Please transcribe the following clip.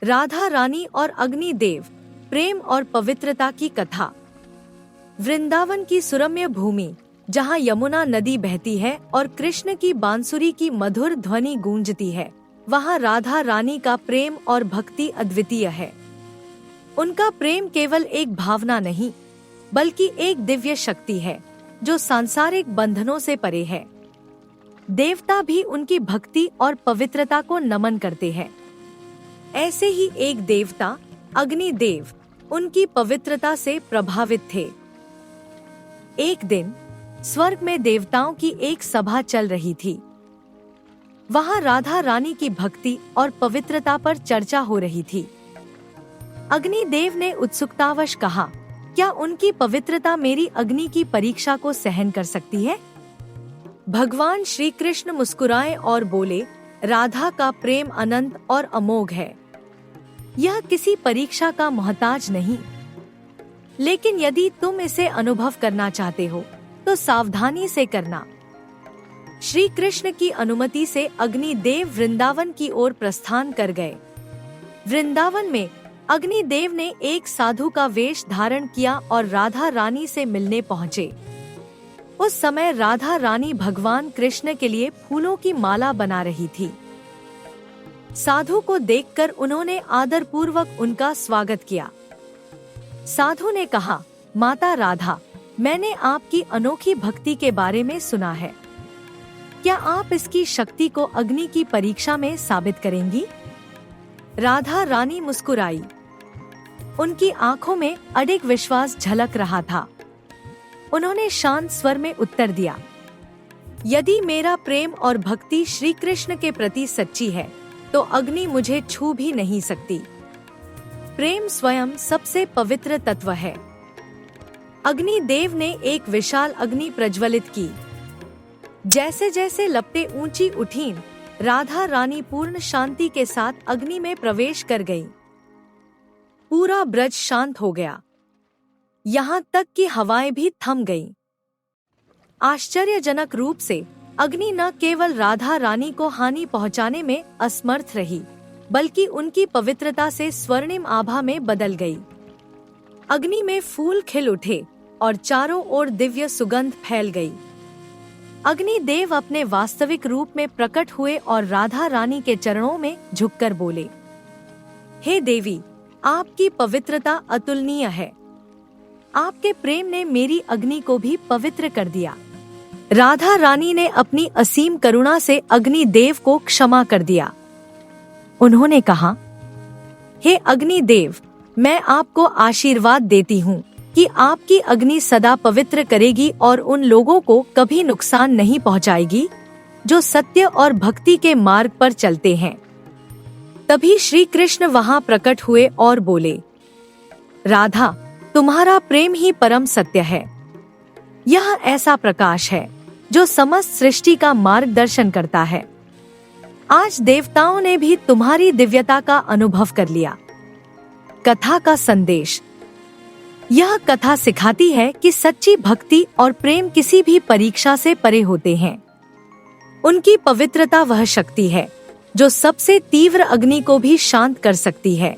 राधा रानी और अग्निदेव, प्रेम और पवित्रता की कथा। वृंदावन की सुरम्य भूमि, जहाँ यमुना नदी बहती है और कृष्ण की बांसुरी की मधुर ध्वनि गूंजती है, वहाँ राधा रानी का प्रेम और भक्ति अद्वितीय है। उनका प्रेम केवल एक भावना नहीं, बल्कि एक दिव्य शक्ति है जो सांसारिक बंधनों से परे है। देवता भी उनकी भक्ति और पवित्रता को नमन करते हैं। ऐसे ही एक देवता अग्निदेव उनकी पवित्रता से प्रभावित थे। एक दिन स्वर्ग में देवताओं की एक सभा चल रही थी। वहां राधा रानी की भक्ति और पवित्रता पर चर्चा हो रही थी। अग्निदेव ने उत्सुकतावश कहा, क्या उनकी पवित्रता मेरी अग्नि की परीक्षा को सहन कर सकती है? भगवान श्री कृष्ण मुस्कुराए और बोले, राधा का प्रेम अनंत और अमोघ है। यह किसी परीक्षा का मोहताज नहीं। लेकिन यदि तुम इसे अनुभव करना चाहते हो तो सावधानी से करना। श्री कृष्ण की अनुमति से अग्निदेव वृंदावन की ओर प्रस्थान कर गए। वृंदावन में अग्निदेव ने एक साधु का वेश धारण किया और राधा रानी से मिलने पहुँचे। उस समय राधा रानी भगवान कृष्ण के लिए फूलों की माला बना रही थी। साधु को देखकर उन्होंने आदरपूर्वक उनका स्वागत किया। साधु ने कहा, माता राधा, मैंने आपकी अनोखी भक्ति के बारे में सुना है। क्या आप इसकी शक्ति को अग्नि की परीक्षा में साबित करेंगी? राधा रानी मुस्कुराई। उनकी आंखों में अडिग विश्वास झलक रहा था। उन्होंने शांत स्वर में उत्तर दिया, यदि मेरा प्रेम और भक्ति श्री कृष्ण के प्रति सच्ची है तो अग्नि मुझे छू भी नहीं सकती। प्रेम स्वयं सबसे पवित्र तत्व है। अग्निदेव ने एक विशाल अग्नि प्रज्वलित की। जैसे जैसे लपटें ऊंची उठीं, राधा रानी पूर्ण शांति के साथ अग्नि में प्रवेश कर गई। पूरा ब्रज शांत हो गया, यहाँ तक कि हवाएं भी थम गईं। आश्चर्यजनक रूप से अग्नि न केवल राधा रानी को हानि पहुंचाने में असमर्थ रही, बल्कि उनकी पवित्रता से स्वर्णिम आभा में बदल गई। अग्नि में फूल खिल उठे और चारों ओर दिव्य सुगंध फैल गई। अग्निदेव अपने वास्तविक रूप में प्रकट हुए और राधा रानी के चरणों में झुककर बोले, हे देवी, आपकी पवित्रता अतुलनीय है। आपके प्रेम ने मेरी अग्नि को भी पवित्र कर दिया। राधा रानी ने अपनी असीम करुणा से अग्निदेव को क्षमा कर दिया। उन्होंने कहा, हे अग्निदेव, मैं आपको आशीर्वाद देती हूँ कि आपकी अग्नि सदा पवित्र करेगी और उन लोगों को कभी नुकसान नहीं पहुँचाएगी जो सत्य और भक्ति के मार्ग पर चलते हैं। तभी श्री कृष्ण वहाँ प्रकट हुए और बोले, राधा, तुम्हारा प्रेम ही परम सत्य है। यह ऐसा प्रकाश है जो समस्त सृष्टि का मार्गदर्शन करता है। आज देवताओं ने भी तुम्हारी दिव्यता का अनुभव कर लिया। कथा का संदेश। यह कथा सिखाती है कि सच्ची भक्ति और प्रेम किसी भी परीक्षा से परे होते हैं। उनकी पवित्रता वह शक्ति है जो सबसे तीव्र अग्नि को भी शांत कर सकती है।